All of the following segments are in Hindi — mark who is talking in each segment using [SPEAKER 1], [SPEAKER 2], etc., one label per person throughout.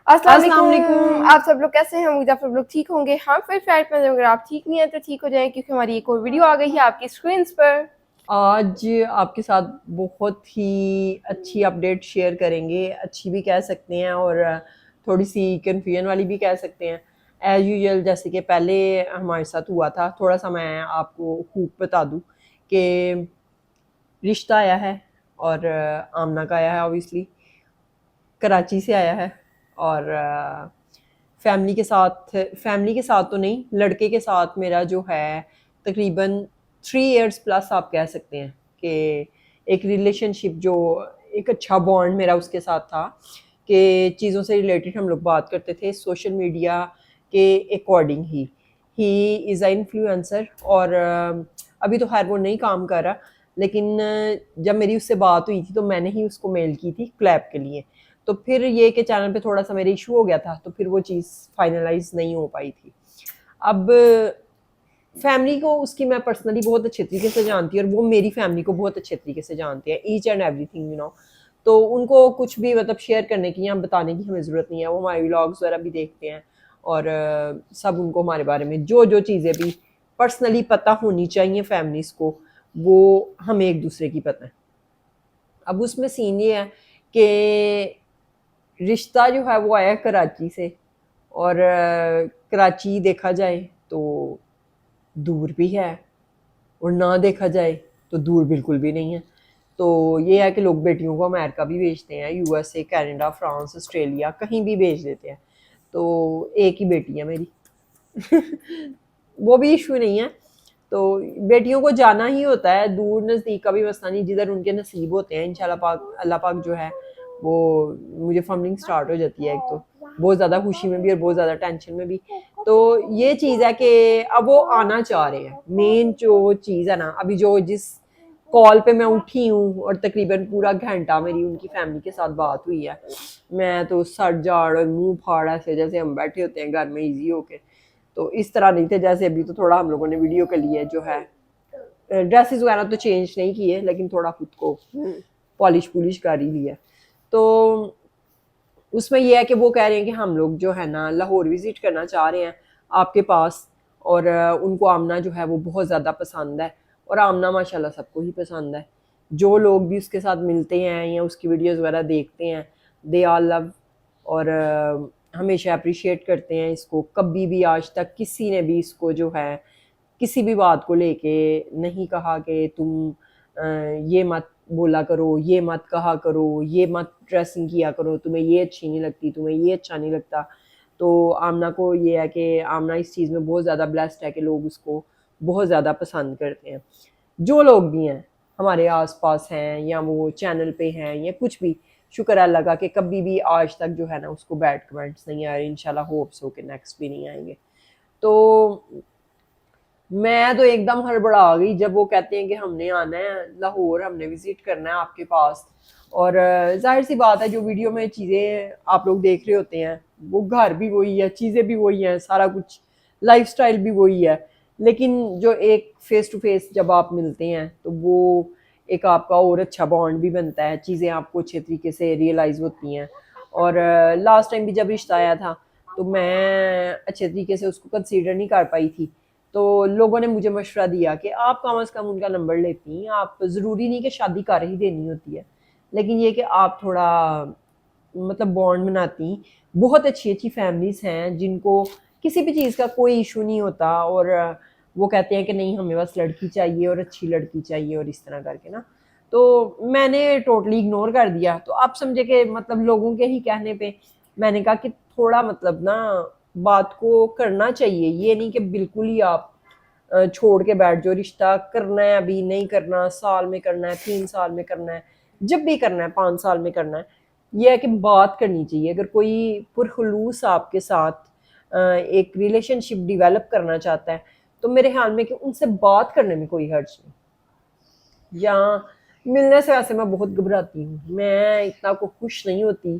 [SPEAKER 1] अस्सलाम वालेकुम।
[SPEAKER 2] वालेकुम। आप सब लोग कैसे हैं? उम्मीद आप सब लोग ठीक होंगे। हम फिर फ्लैट में हैं, अगर आप ठीक नहीं हैं तो ठीक हो जाएं, क्योंकि हमारी एक और वीडियो आ गई है आपकी स्क्रीन्स पर।
[SPEAKER 1] आज आपके साथ बहुत ही अच्छी अपडेट शेयर करेंगे, अच्छी भी कह सकते हैं और थोड़ी सी कन्फ्यूजन वाली भी कह सकते हैं। एज यूजल जैसे कि पहले हमारे साथ हुआ था, थोड़ा सा मैं आपको हुक बता दूं कि रिश्ता आया है और आमना का आया है, ऑब्वियसली कराची से आया है और फैमिली के साथ तो नहीं, लड़के के साथ मेरा जो है तकरीबन 3 इयर्स प्लस आप कह सकते हैं कि एक रिलेशनशिप, जो एक अच्छा बॉन्ड मेरा उसके साथ था कि चीज़ों से रिलेटेड हम लोग बात करते थे सोशल मीडिया के according he is a influencer और अभी तो खैर वो नहीं काम कर रहा, लेकिन जब मेरी उससे बात हुई थी तो मैंने ही उसको मेल की थी क्लैप के लिए। तो फिर ये कि चैनल पे थोड़ा सा मेरे इशू हो गया था, तो फिर वो चीज़ फाइनलाइज नहीं हो पाई थी। अब फैमिली को उसकी मैं पर्सनली बहुत अच्छे तरीके से जानती हूँ और वो मेरी फैमिली को बहुत अच्छे तरीके से जानते हैं, ईच एंड एवरीथिंग तो उनको कुछ भी मतलब शेयर करने की या बताने की हमें ज़रूरत नहीं है। वो हमारे व्लॉग्स वगैरह भी देखते हैं और सब उनको हमारे बारे में जो जो चीज़ें भी पर्सनली पता होनी चाहिए फैमिलीज़ को, वो हमें एक दूसरे की पता है। अब उसमें सीन ये है कि रिश्ता जो है वो आया कराची से और कराची देखा जाए तो दूर भी है और ना देखा जाए तो दूर बिल्कुल भी नहीं है। तो ये है कि लोग बेटियों को अमेरिका भी भेजते हैं, यूएसए, कनाडा, फ्रांस, ऑस्ट्रेलिया, कहीं भी भेज देते हैं। तो एक ही बेटी है मेरी वो भी इशू नहीं है। तो बेटियों को जाना ही होता है, दूर नज़दीक का भी मसला नहीं, जिधर उनके नसीब होते हैं इंशाल्लाह पाक, अल्लाह पाक जो है वो। मुझे फमलिंग स्टार्ट हो जाती है एक तो बहुत ज़्यादा खुशी में भी और बहुत ज़्यादा टेंशन में भी। तो ये चीज़ है कि अब वो आना चाह रहे हैं। मेन जो चीज़ है ना, अभी जो जिस कॉल पे मैं उठी हूँ और तकरीबन पूरा घंटा मेरी उनकी फैमिली के साथ बात हुई है, मैं तो सर जाड़ और मुंह फाड़ ऐसे जैसे हम बैठे होते हैं घर में इजी होके, तो इस तरह नहीं थे जैसे अभी। तो थोड़ा हम लोगों ने वीडियो के लिए जो है ड्रेसेस वगैरह तो चेंज नहीं किए, लेकिन थोड़ा खुद को पॉलिश पुलिश कर ही लिया। तो उसमें यह है कि वो कह रहे हैं कि हम लोग जो है ना लाहौर विजिट करना चाह रहे हैं आपके पास, और उनको आमना जो है वो बहुत ज़्यादा पसंद है और आमना माशाल्लाह सबको ही पसंद है। जो लोग भी उसके साथ मिलते हैं या उसकी वीडियोस वगैरह देखते हैं, दे आल लव और हमेशा अप्रिशिएट करते हैं इसको। कभी भी आज तक किसी ने भी इसको जो है किसी भी बात को लेके नहीं कहा कि तुम ये मत बोला करो, ये मत कहा करो, ये मत ड्रेसिंग किया करो, तुम्हें ये अच्छी नहीं लगती, तुम्हें ये अच्छा नहीं लगता। तो आमना को ये है कि आमना इस चीज़ में बहुत ज़्यादा ब्लेस्ड है कि लोग उसको बहुत ज़्यादा पसंद करते हैं। जो लोग भी हैं हमारे आसपास हैं या वो चैनल पे हैं या कुछ भी, शुक्र अल्लाह का कि कभी भी आज तक जो है ना उसको बैड कमेंट्स नहीं आए। इंशाल्लाह होप्स हो कि नेक्स्ट भी नहीं आएंगे। तो मैं तो एकदम हड़बड़ा गई जब वो कहते हैं कि हमने आना है लाहौर, हमने विजिट करना है आपके पास। और जाहिर सी बात है, जो वीडियो में चीज़ें आप लोग देख रहे होते हैं वो घर भी वही है, चीज़ें भी वही हैं, सारा कुछ लाइफस्टाइल भी वही है। लेकिन जो एक फेस टू फेस जब आप मिलते हैं तो वो एक आपका और अच्छा बॉन्ड भी बनता है, चीज़ें आपको अच्छे तरीके से रियलाइज़ होती हैं। और लास्ट टाइम भी जब रिश्ता आया था तो मैं अच्छे तरीके से उसको कंसीडर नहीं कर पाई थी। तो लोगों ने मुझे मशवरा दिया कि आप कम अज़ कम उनका नंबर लेती हैं, आप ज़रूरी नहीं कि शादी कर ही देनी होती है, लेकिन ये कि आप थोड़ा मतलब बॉन्ड बनाती। बहुत अच्छी अच्छी फैमिलीज़ हैं जिनको किसी भी चीज़ का कोई इशू नहीं होता और वो कहते हैं कि नहीं हमें बस लड़की चाहिए और अच्छी लड़की चाहिए और इस तरह करके ना। तो मैंने टोटली इग्नोर कर दिया। तो आप समझे कि मतलब लोगों के ही कहने पे मैंने कहा कि थोड़ा मतलब ना बात को करना चाहिए, ये नहीं कि बिल्कुल ही आप छोड़ के बैठ जाओ। रिश्ता करना है, अभी नहीं करना, साल में करना है, 3 साल में करना है, जब भी करना है, 5 साल में करना है। यह है कि बात करनी चाहिए। अगर कोई पुरखलूस आपके साथ एक रिलेशनशिप डेवलप करना चाहता है तो मेरे ख्याल में कि उनसे बात करने में कोई हर्ज नहीं। या मिलने से वैसे मैं बहुत घबराती हूँ, मैं इतना को खुश नहीं होती।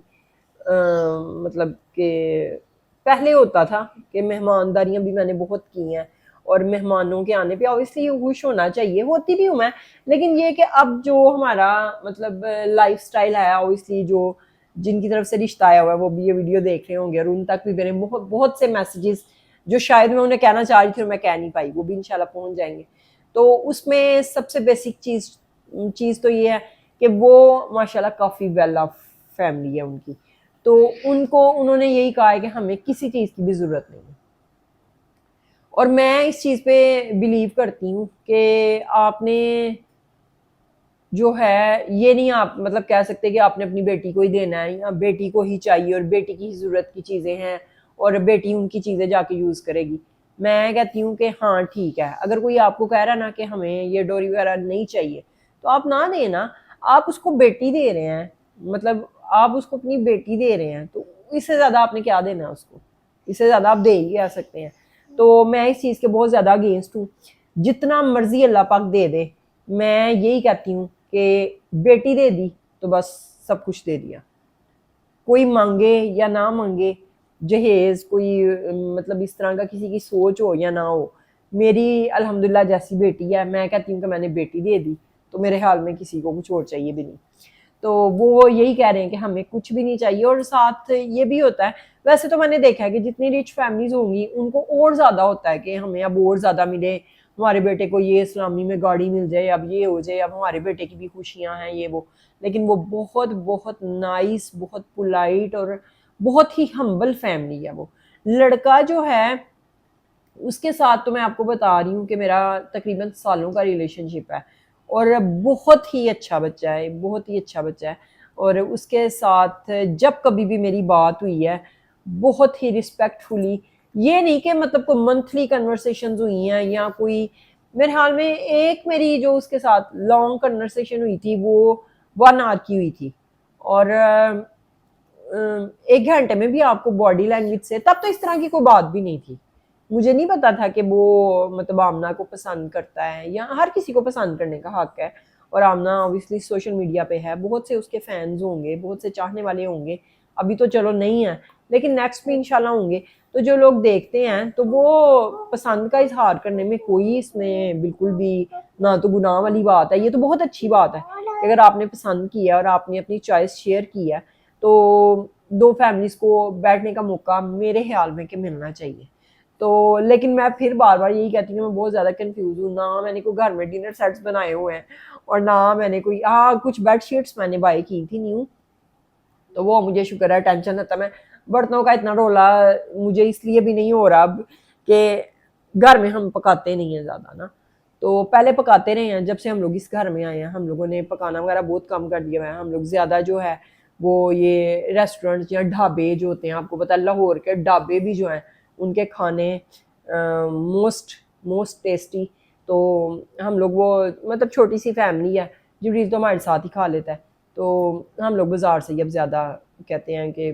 [SPEAKER 1] मतलब कि पहले होता था कि मेहमानदारियां भी मैंने बहुत की हैं और मेहमानों के आने पे ऑब्वियसली खुश होना चाहिए, होती भी हूँ मैं। लेकिन ये कि अब जो हमारा मतलब लाइफस्टाइल है, ऑब्वियसली जो जिनकी तरफ से रिश्ता आया हुआ है वो भी ये वीडियो देख रहे होंगे और उन तक भी मेरे बहुत बहुत से मैसेजेस जो शायद मैं उन्हें कहना चाह रही थी और मैं कह नहीं पाई, वो भी इंशाल्लाह पहुंच जाएंगे। तो उसमें सबसे बेसिक चीज़ तो ये है कि वो माशाल्लाह काफ़ी वेल ऑफ फैमिली है उनकी, तो उनको उन्होंने यही कहा है कि हमें किसी चीज़ की भी ज़रूरत नहीं है। और मैं इस चीज़ पे बिलीव करती हूँ कि आपने जो है ये नहीं आप मतलब कह सकते कि आपने अपनी बेटी को ही देना है या बेटी को ही चाहिए और बेटी की ही ज़रूरत की चीज़ें हैं और बेटी उनकी चीज़ें जाके यूज़ करेगी। मैं कहती हूँ कि हाँ ठीक है, अगर कोई आपको कह रहा है ना कि हमें ये डोरी वगैरह नहीं चाहिए तो आप ना दें ना, आप उसको बेटी दे रहे हैं, मतलब आप उसको अपनी बेटी दे रहे हैं, तो इससे ज़्यादा आपने क्या देना है उसको, इससे ज़्यादा आप दे ही आ सकते हैं। तो मैं इस चीज़ के बहुत ज़्यादा अगेंस्ट हूँ, जितना मर्जी अल्लाह पाक दे दे, मैं यही कहती हूँ कि बेटी दे दी तो बस सब कुछ दे दिया, कोई मांगे या ना मांगे, जहेज कोई मतलब इस तरह का किसी की सोच हो या ना हो, मेरी अल्हम्दुलिल्लाह जैसी बेटी है, मैं कहती हूँ कि मैंने बेटी दे दी तो मेरे ख्याल में किसी को कुछ और चाहिए भी नहीं। तो वो यही कह रहे हैं कि हमें कुछ भी नहीं चाहिए। और साथ ये भी होता है, वैसे तो मैंने देखा है कि जितनी रिच फैमिलीज होंगी उनको और ज़्यादा होता है कि हमें अब और ज़्यादा मिले, हमारे बेटे को ये इस्लामी में गाड़ी मिल जाए, अब ये हो जाए, अब हमारे बेटे की भी खुशियाँ हैं ये वो। लेकिन वो बहुत बहुत नाइस, बहुत पोलाइट और बहुत ही हम्बल फैमिली है। वो लड़का जो है उसके साथ तो मैं आपको बता रही हूँ कि मेरा तकरीबन सालों का रिलेशनशिप है और बहुत ही अच्छा बच्चा है, बहुत ही अच्छा बच्चा है। और उसके साथ जब कभी भी मेरी बात हुई है बहुत ही रिस्पेक्टफुली, ये नहीं कि मतलब कोई मंथली कन्वर्सेशंस हुई हैं या कोई, मेरे ख्याल में एक मेरी जो उसके साथ लॉन्ग कन्वर्सेशन हुई थी वो 1 आवर की हुई थी। और 1 घंटे में भी आपको बॉडी लैंग्वेज से, तब तो इस तरह की कोई बात भी नहीं थी, मुझे नहीं पता था कि वो मतलब आमना को पसंद करता है, या हर किसी को पसंद करने का हक है। और आमना ऑब्वियसली सोशल मीडिया पे है, बहुत से उसके फैंस होंगे, बहुत से चाहने वाले होंगे, अभी तो चलो नहीं है लेकिन नेक्स्ट में इंशाल्लाह होंगे। तो जो लोग देखते हैं तो वो पसंद का इजहार करने में कोई इसमें बिल्कुल भी ना तो गुनाह वाली बात है, ये तो बहुत अच्छी बात है कि अगर आपने पसंद किया और आपने अपनी चॉइस शेयर की है तो दो फैमिलीज को बैठने का मौका मेरे ख्याल में कि मिलना चाहिए। तो लेकिन मैं फिर बार बार यही कहती हूँ मैं बहुत ज़्यादा कंफ्यूज हूँ, ना मैंने कोई घर में डिनर सेट्स बनाए हुए हैं और ना मैंने कोई, हाँ कुछ बेड शीट्स मैंने बाई की थी न्यू, तो वो मुझे शुक्र है टेंशन रहता। मैं बर्तनों का इतना रोला मुझे इसलिए भी नहीं हो रहा अब कि घर में हम पकाते नहीं हैं ज़्यादा ना, तो पहले पकाते रहे हैं, जब से हम लोग इस घर में आए हैं हम लोगों ने पकाना वगैरह बहुत कम कर दिया है। हम लोग ज़्यादा जो है वो ये रेस्टोरेंट्स या ढाबे जो होते हैं, आपको पता है लाहौर के ढाबे भी जो हैं उनके खाने मोस्ट मोस्ट टेस्टी। तो हम लोग वो मतलब छोटी सी फैमिली है, जिबरील तो हमारे साथ ही खा लेता है, तो हम लोग बाज़ार से ही अब ज़्यादा कहते हैं कि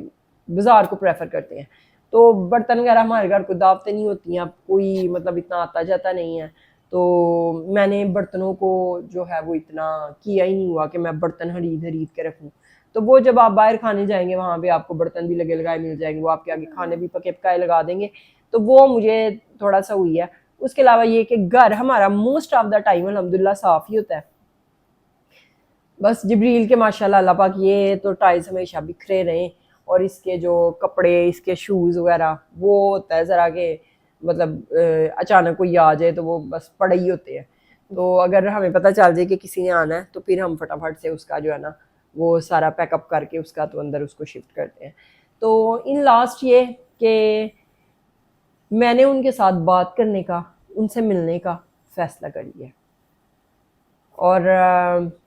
[SPEAKER 1] बाज़ार को प्रेफर करते हैं। तो बर्तन वगैरह हमारे घर को दावतें नहीं होती हैं, अब कोई मतलब इतना आता जाता नहीं है, तो मैंने बर्तनों को जो है वो इतना किया ही नहीं हुआ कि मैं बर्तन खरीद खरीद के रखूँ। तो वो जब आप बाहर खाने जाएंगे वहाँ पे आपको बर्तन भी लगे लगाए मिल जाएंगे, वो आपके आगे खाने भी पके पकाए लगा देंगे, तो वो मुझे थोड़ा सा हुई है। उसके अलावा ये कि घर हमारा मोस्ट ऑफ द टाइम अल्हम्दुलिल्लाह साफ़ ही होता है। बस जिब्रील के माशाल्लाह अल्लाह पाक ये तो टाइल्स हमेशा बिखरे रहें, और इसके जो कपड़े इसके शूज़ वगैरह वो होता है ज़रा के मतलब अचानक कोई आ जाए तो वो बस पड़े ही होते हैं। तो अगर हमें पता चल जाए कि किसी ने आना है तो फिर हम फटाफट से उसका जो है ना वो सारा पैकअप करके उसका तो अंदर उसको शिफ्ट करते हैं। तो इन लास्ट ये कि मैंने उनके साथ बात करने का, उनसे मिलने का फैसला कर लिया। और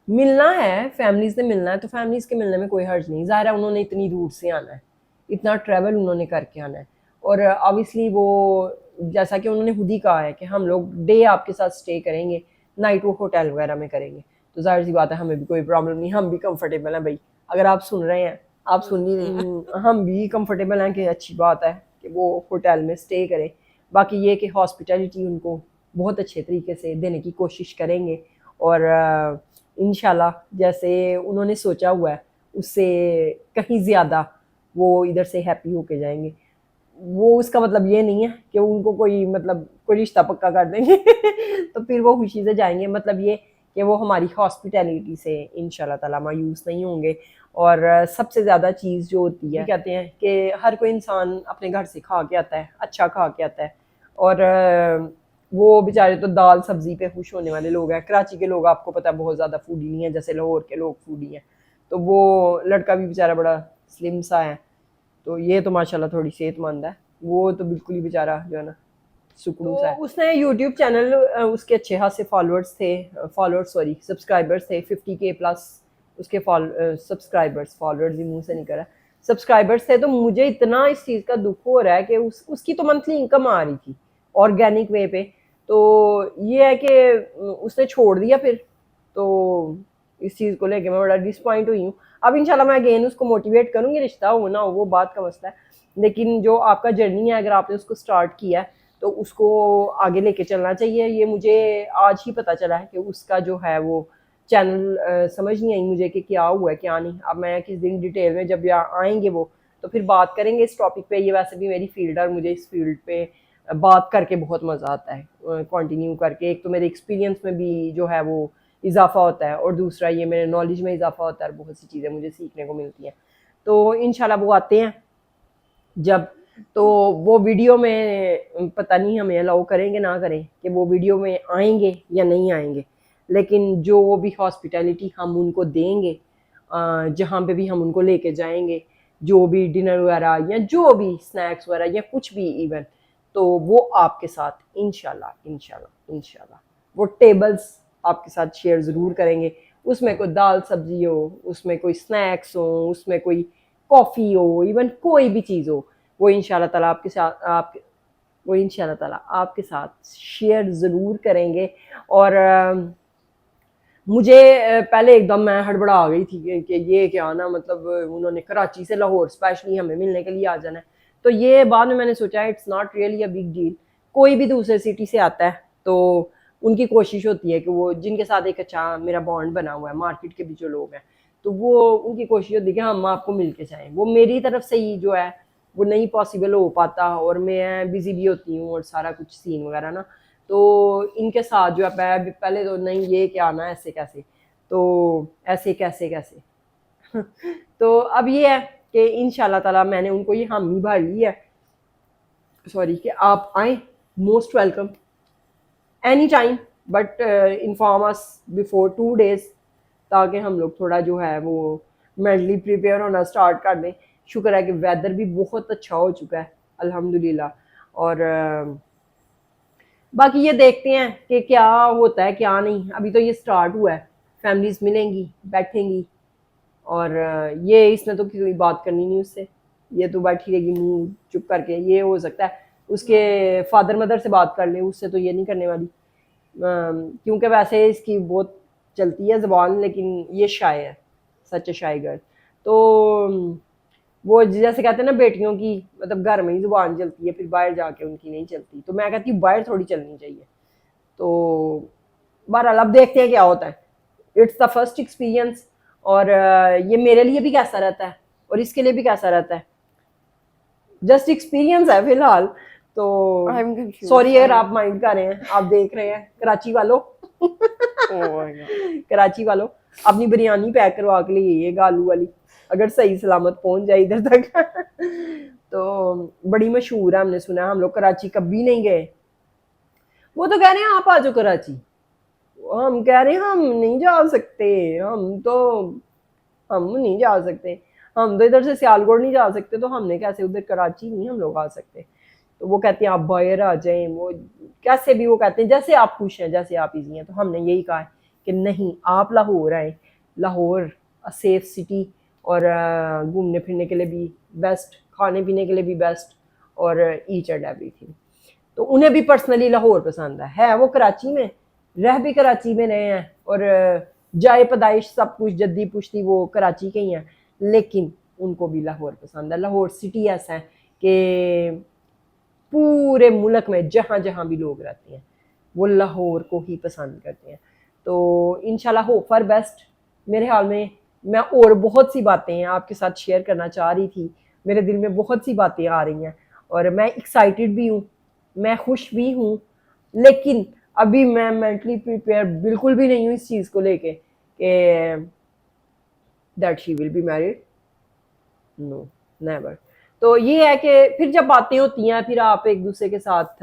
[SPEAKER 1] मिलना है, फैमिलीज़ ने मिलना है तो फैमिलीज़ के मिलने में कोई हर्ज नहीं, ज़ाहिर है उन्होंने इतनी दूर से आना है, इतना ट्रैवल उन्होंने करके आना है। और ऑब्वियसली वो जैसा कि उन्होंने खुद ही कहा है कि हम लोग डे आपके साथ स्टे करेंगे, नाइट वो होटल वगैरह में करेंगे, तो ज़ाहिर सी बात है हमें भी कोई प्रॉब्लम नहीं, हम भी कंफर्टेबल हैं भाई। अगर आप सुन रहे हैं, आप सुन ही रहे हैं, हम भी कंफर्टेबल हैं कि अच्छी बात है कि वो होटल में स्टे करें। बाकी ये कि हॉस्पिटैलिटी उनको बहुत अच्छे तरीके से देने की कोशिश करेंगे, और इंशाल्लाह जैसे उन्होंने सोचा हुआ है उससे कहीं ज़्यादा वो इधर से हैप्पी होके जाएंगे। वो उसका मतलब ये नहीं है कि उनको कोई मतलब कोई रिश्ता पक्का कर देंगे तो फिर वो खुशी से जाएंगे, मतलब ये कि वो हमारी हॉस्पिटैलिटी से इंशाल्लाह ताला मायूस नहीं होंगे। और सबसे ज़्यादा चीज़ जो होती है, कहते हैं कि हर कोई इंसान अपने घर से खा के आता है, अच्छा खा के आता है, और वो बेचारे तो दाल सब्जी पे खुश होने वाले लोग हैं। कराची के लोग आपको पता है बहुत ज़्यादा फूडी नहीं है, जैसे लाहौर के लोग फूडी हैं। तो वो लड़का भी बेचारा बड़ा स्लिम सा है, तो ये तो माशाल्लाह थोड़ी सेहतमंद है, वो तो बिल्कुल ही बेचारा जो है ना सुकड़ू सा है। उसने यूट्यूब चैनल, उसके अच्छे खासे सब्सक्राइबर्स थे 50K प्लस उसके सब्सक्राइबर्स, फॉलोअर्स ही मुंह से नहीं करा, सब्सक्राइबर्स थे। तो मुझे इतना इस चीज़ का दुख हो रहा है कि उसकी तो मंथली इनकम आ रही थी ऑर्गेनिक वे पे, तो ये है कि उसने छोड़ दिया फिर। तो इस चीज़ को लेके मैं बड़ा डिसपॉइंट हुई हूँ। अब इंशाल्लाह मैं अगेन उसको मोटिवेट करूँगी, रिश्ता हो ना हो वो बात का मसला है, लेकिन जो आपका जर्नी है अगर आपने उसको स्टार्ट किया है तो उसको आगे लेके चलना चाहिए। ये मुझे आज ही पता चला है कि उसका जो है वो चैनल, समझ नहीं आई मुझे कि क्या हुआ है क्या नहीं। अब मैं किस दिन डिटेल में जब यहाँ आएंगे वो तो फिर बात करेंगे इस टॉपिक पे। ये वैसे भी मेरी फील्ड है और मुझे इस फील्ड पे बात करके बहुत मज़ा आता है, कंटिन्यू करके। एक तो मेरे एक्सपीरियंस में भी जो है वो इजाफा होता है, और दूसरा ये मेरे नॉलेज में इजाफा होता है और बहुत सी चीज़ें मुझे सीखने को मिलती हैं। तो इंशाल्लाह वो आते हैं जब, तो वो वीडियो में पता नहीं हमें अलाउ करेंगे ना करें कि वो वीडियो में आएंगे या नहीं आएंगे, लेकिन जो वो भी हॉस्पिटैलिटी हम उनको देंगे, जहाँ पे भी हम उनको लेके जाएंगे, जो भी डिनर वगैरह या जो भी स्नैक्स वगैरह या कुछ भी इवन, तो वो आपके साथ इंशाल्लाह इंशाल्लाह इंशाल्लाह वो टेबल्स आपके साथ शेयर ज़रूर करेंगे। उसमें कोई दाल सब्जी हो, उसमें कोई स्नैक्स हो, उसमें कोई कॉफ़ी हो, इवन कोई भी चीज़ हो, वो इंशाल्लाह ताला आपके साथ शेयर ज़रूर करेंगे। और मुझे पहले एकदम मैं हड़बड़ा आ गई थी कि ये क्या ना, मतलब उन्होंने कराची से लाहौर स्पेशली हमें मिलने के लिए आ जाना है। तो ये बाद में मैंने सोचा it's not really a big deal. कोई भी दूसरे सिटी से आता है तो उनकी कोशिश होती है कि वो जिनके साथ एक अच्छा मेरा बॉन्ड बना हुआ है, मार्केट के भी जो लोग हैं, तो वो उनकी कोशिश होती है कि हम आपको मिल के जाएँ। वो मेरी तरफ से ही जो है वो नहीं पॉसिबल हो पाता, और मैं बिजी भी होती हूँ और सारा कुछ सीन वगैरह ना, तो इनके साथ जो है पहले तो नहीं ये क्या ना ऐसे कैसे, तो ऐसे कैसे कैसे तो अब ये है कि इंशाल्लाह ताला मैंने उनको ये हामी भर ली है, सॉरी, कि आप आए, most welcome any time, but inform us before 2 days, ताकि हम लोग थोड़ा जो है वो मेंटली प्रिपेयर होना स्टार्ट कर दें। शुक्र है कि वेदर भी बहुत अच्छा हो चुका है अल्हम्दुलिल्लाह। और बाकी ये देखते हैं कि क्या होता है क्या नहीं। अभी तो ये स्टार्ट हुआ है, फैमिलीज मिलेंगी, बैठेंगी, और ये इसमें तो कोई बात करनी नहीं उससे, ये तो बैठी रहेगी मुंह चुप करके। ये हो सकता है उसके फादर मदर से बात कर ले, उससे तो ये नहीं करने वाली, क्योंकि वैसे इसकी बहुत चलती है ज़बान, लेकिन ये शाय है, सच शाय गर्ल। तो वो जैसे कहते हैं ना बेटियों की, मतलब घर में ही ज़ुबान चलती है, फिर बाहर जाके उनकी नहीं चलती। तो मैं कहती हूँ बाहर थोड़ी चलनी चाहिए। तो बहरहाल अब देखते हैं क्या होता है। इट्स द फर्स्ट एक्सपीरियंस, और ये मेरे लिए भी कैसा रहता है और इसके लिए भी कैसा रहता है, जस्ट एक्सपीरियंस है फिलहाल। तो सॉरी अगर आप माइंड कर रहे हैं, आप देख रहे हैं कराची वालों कराची वालों, अपनी बिरयानी पैक करवा के लिए ये आलू वाली, अगर सही सलामत पहुंच जाए इधर तक तो बड़ी मशहूर है, हमने सुना है। हम लोग कराची कभी नहीं गए। वो तो कह रहे हैं आप आ जाओ कराची, हम कह रहे हैं हम नहीं जा सकते, हम नहीं जा सकते, हम तो इधर से सियालकोट नहीं जा सकते, तो हमने कैसे उधर कराची नहीं हम लोग आ सकते। तो वो कहते हैं आप बाहर आ जाएं, वो कैसे भी वो कहते हैं जैसे आप खुश हैं, जैसे आप इजी हैं। तो हमने यही कहा है कि नहीं, आप लाहौर आए, लाहौर अ सेफ सिटी, और घूमने फिरने के लिए भी बेस्ट, खाने पीने के लिए भी बेस्ट, और ईच एंड एवरीथिंग। तो उन्हें भी पर्सनली लाहौर पसंद है वो कराची में, रह भी कराची में रहे हैं, और जाए पैदाइश सब कुछ जद्दी पुश्ती वो कराची के ही हैं, लेकिन उनको भी लाहौर पसंद है। लाहौर सिटी ऐसा है कि पूरे मुल्क में जहाँ जहाँ भी लोग रहते हैं वो लाहौर को ही पसंद करते हैं। तो इंशाल्लाह होप फॉर बेस्ट। मेरे ख्याल में मैं और बहुत सी बातें आपके साथ शेयर करना चाह रही थी, मेरे दिल में बहुत सी बातें आ रही हैं, और मैं एक्साइटेड भी हूँ, मैं खुश भी हूँ, लेकिन अभी मैं मेंटली प्रिपेयर बिल्कुल भी नहीं हूँ इस चीज़ को लेके कि that she will be married, no never. तो ये है कि फिर जब बातें होती हैं फिर आप एक दूसरे के साथ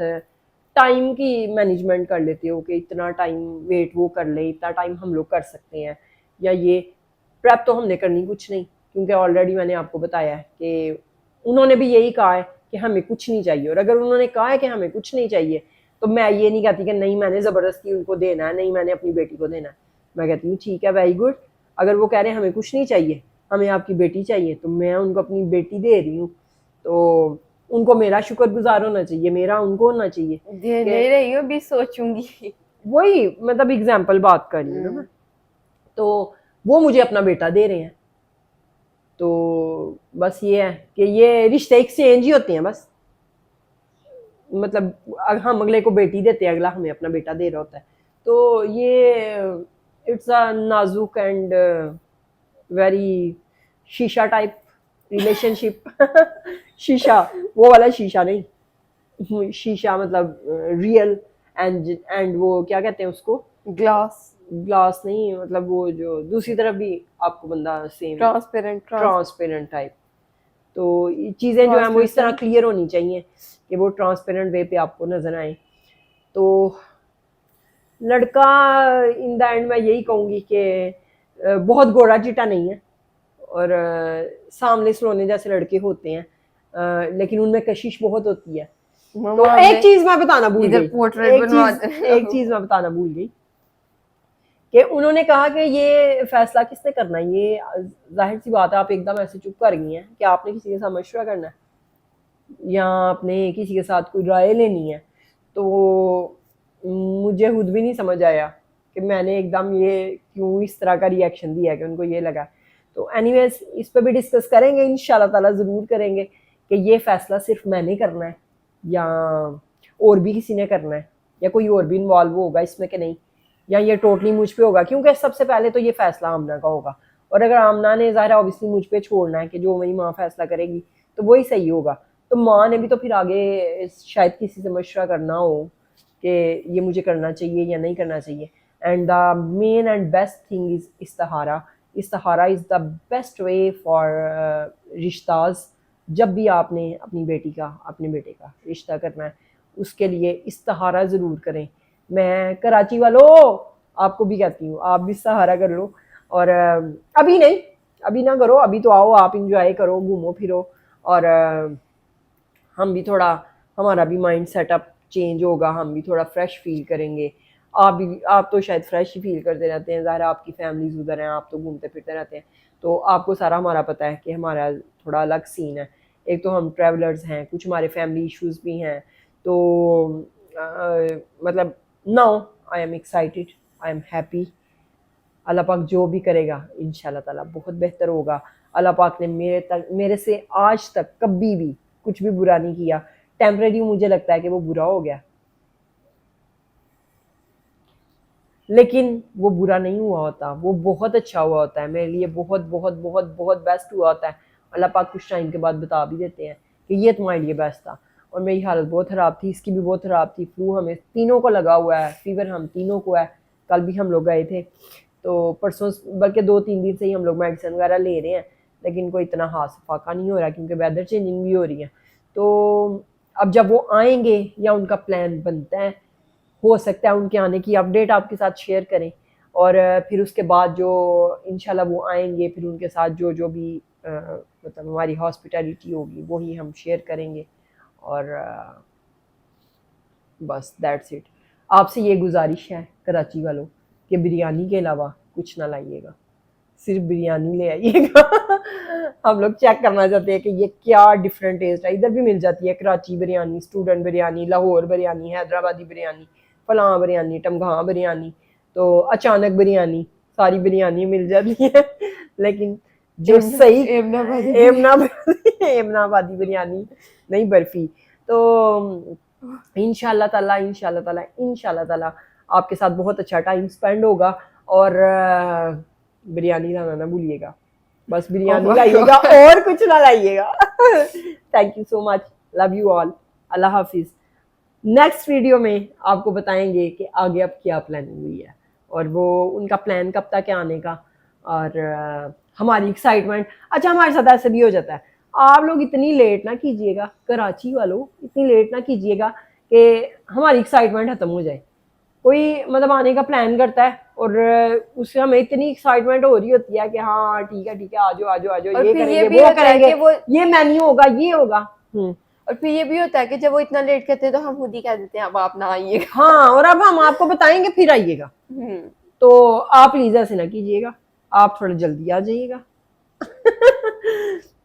[SPEAKER 1] टाइम की मैनेजमेंट कर लेते हो कि इतना टाइम वेट वो कर ले, इतना टाइम हम लोग कर सकते हैं, या ये प्रेप तो हमने करनी कुछ नहीं, क्योंकि ऑलरेडी मैंने आपको बताया है कि उन्होंने भी यही कहा है कि हमें कुछ नहीं चाहिए। और अगर उन्होंने कहा है कि हमें कुछ नहीं चाहिए तो मैं ये नहीं कहती कि नहीं मैंने ज़बरदस्ती उनको देना है, नहीं मैंने अपनी बेटी को देना है। मैं कहती हूँ ठीक है, वेरी गुड। अगर वो कह रहे हैं हमें कुछ नहीं चाहिए, हमें आपकी बेटी चाहिए, तो मैं उनको अपनी बेटी दे रही हूँ, तो उनको मेरा शुक्रगुजार होना चाहिए, मेरा उनको होना चाहिए।
[SPEAKER 2] दे ले रही हूँ, अभी सोचूंगी।
[SPEAKER 1] वही मतलब एग्जाम्पल बात कर रही हूँ ना मैं। तो वो मुझे अपना बेटा दे रहे हैं, तो बस ये है कि ये रिश्ते एक्सचेंज ही होते हैं बस। मतलब हम अगले को बेटी देते हैं, अगला हमें अपना बेटा दे रहा होता है। तो ये इट्स अ नाजुक एंड वेरी शीशा टाइप रिलेशनशिप। शीशा, वो वाला शीशा नहीं, शीशा मतलब रियल, एंड वो क्या कहते हैं उसको,
[SPEAKER 2] ग्लास,
[SPEAKER 1] ग्लास नहीं, मतलब वो जो दूसरी तरफ भी आपको बंदा सेम
[SPEAKER 2] ट्रांसपेरेंट
[SPEAKER 1] टाइप। तो ये चीज़ें जो है वो इस तरह क्लियर होनी चाहिए कि वो ट्रांसपेरेंट वे पे आपको नजर आए। तो लड़का इन द एंड मैं यही कहूँगी कि बहुत गोरा चिटा नहीं है, और सामने सलोने जैसे लड़के होते हैं, लेकिन उनमें कशिश बहुत होती है। तो एक चीज मैं बताना भूल गई, एक चीज मैं बताना भूल गई कि उन्होंने कहा कि ये फैसला किसने करना है। ये जाहिर सी बात है, आप एकदम ऐसे चुप कर गई हैं कि आपने किसी के साथ मशवरा करना है या आपने किसी के साथ कोई राय लेनी है। तो मुझे खुद भी नहीं समझ आया कि मैंने एकदम ये क्यों इस तरह का रिएक्शन दिया कि उनको ये लगा। तो एनीवेज इस पर भी डिस्कस करेंगे इंशाल्लाह ताला, ज़रूर करेंगे कि ये फैसला सिर्फ मैंने करना है या और भी किसी ने करना है, या कोई और भी इन्वॉल्व होगा इसमें कि नहीं, या ये टोटली मुझ पे होगा। क्योंकि सबसे पहले तो ये फैसला आमना का होगा, और अगर आमना ने ज़ाहिर ऑब्वियसली मुझ पे छोड़ना है कि जो मेरी माँ फैसला करेगी तो वही सही होगा। तो माँ ने भी तो फिर आगे शायद किसी से मशवरा करना हो कि ये मुझे करना चाहिए या नहीं करना चाहिए। And the main and best thing is इस्तिहारा। इस्तिहारा is the best way for रिश्ताज। जब भी आपने अपनी बेटी का, अपने बेटे का रिश्ता करना है, उसके लिए इस्तिहारा ज़रूर करें। मैं कराची वालों आपको भी कहती हूँ, आप भी इस्तिहारा कर लो। और अभी नहीं, अभी ना करो, अभी तो आओ, आप इंजॉय करो, घूमो फिरो, और हम भी थोड़ा, हमारा भी माइंड सेटअप चेंज होगा, हम भी थोड़ा फ्रेश फील करेंगे। आप तो शायद फ्रेश ही फील करते रहते हैं, ज़ाहिर आपकी फैमिलीज उधर हैं, आप तो घूमते फिरते रहते हैं, तो आपको सारा हमारा पता है कि हमारा थोड़ा अलग सीन है। एक तो हम ट्रैवलर्स हैं, कुछ हमारे फैमिली इश्यूज भी हैं, तो मतलब now I am excited, I am happy. Allah पाक जो भी करेगा इंशाल्लाह ताला बहुत बेहतर होगा। अल्लाह पाक ने मेरे से आज तक कभी भी कुछ भी बुरा नहीं किया। टेम्परेरी मुझे लगता है कि वो बुरा हो गया, लेकिन वो बुरा नहीं हुआ होता, वो बहुत अच्छा हुआ होता है मेरे लिए, बहुत बहुत बहुत बहुत बेस्ट हुआ होता है। अल्लाह पाक कुछ टाइम के बाद बता भी देते हैं कि ये तुम्हारे लिए बेस्ट था। और मेरी हालत बहुत ख़राब थी, इसकी भी बहुत ख़राब थी, फ्लू हमें तीनों को लगा हुआ है, फीवर हम तीनों को है। कल भी हम लोग गए थे, तो परसों बल्कि 2-3 दिन से ही हम लोग मेडिसिन वगैरह ले रहे हैं, लेकिन कोई इतना हाथ फाका नहीं हो रहा क्योंकि वेदर चेंजिंग भी हो रही है। तो अब जब वो आएंगे या उनका प्लान बनता है, हो सकता है उनके आने की अपडेट आपके साथ शेयर करें, और फिर उसके बाद जो इंशाल्लाह वो आएंगे, फिर उनके साथ जो जो भी मतलब हमारी हॉस्पिटैलिटी होगी वही हम शेयर करेंगे। और बस दैट्स इट। आपसे ये गुजारिश है कराची वालों कि बिरयानी के अलावा कुछ ना लाइएगा, सिर्फ बिरयानी ले आइएगा। हम लोग चेक करना चाहते हैं कि ये क्या डिफरेंट टेस्ट है। इधर भी मिल जाती है कराची बिरयानी, स्टूडेंट बिरयानी, लाहौर बिरयानी, हैदराबादी बिरयानी, फलां बिरयानी, टमगां बिरयानी, तो अचानक बिरयानी, सारी बिरयानी मिल जाती है। लेकिन जो सही एमनाबादी बिरयानी नहीं, बर्फी। तो इंशाल्लाह ताला आपके साथ बहुत अच्छा टाइम स्पेंड होगा। और बिरयानी लाना ना भूलिएगा, बस बिरयानी लाइएगा और कुछ ना लाइएगा। Thank you so much, love you all, Allah Hafiz. Next video में आपको बताएंगे कि आगे अब क्या प्लानिंग हुई है और वो उनका प्लान कब तक है आने का और हमारी एक्साइटमेंट। अच्छा हमारे साथ ऐसे भी हो जाता है, आप लोग इतनी लेट ना कीजिएगा, कराची वालों इतनी लेट ना कीजिएगा कि हमारी एक्साइटमेंट खत्म हो जाए। कोई मतलब आने का प्लान करता है और उससे हमें इतनी एक्साइटमेंट हो रही होती है कि हाँ ठीक है आजो आजो आजो,
[SPEAKER 2] और
[SPEAKER 1] ये
[SPEAKER 2] फिर
[SPEAKER 1] करेंगे
[SPEAKER 2] भी
[SPEAKER 1] वो
[SPEAKER 2] होता है
[SPEAKER 1] करेंगे,
[SPEAKER 2] कि वो
[SPEAKER 1] ये मेन्यू होगा ये होगा।
[SPEAKER 2] और फिर ये भी होता है कि जब वो इतना लेट करते हैं तो हम खुद ही कह देते हैं अब आप ना आइएगा।
[SPEAKER 1] हाँ और अब हम आपको बताएंगे फिर आइएगा, तो आप प्लीज ऐसे ना कीजिएगा, आप थोड़ा जल्दी आ जाइएगा।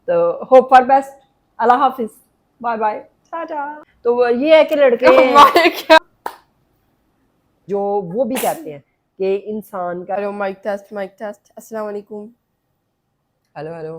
[SPEAKER 1] तो होप फॉर बेस्ट, अल्लाह हाफिज, बाय बाय, टाटा। तो ये है कि लड़के
[SPEAKER 2] हमारे क्या
[SPEAKER 1] जो वो भी कहते हैं कि इंसान का
[SPEAKER 2] हेलो माइक टेस्ट अस्सलाम वालेकुम।
[SPEAKER 1] Hello hello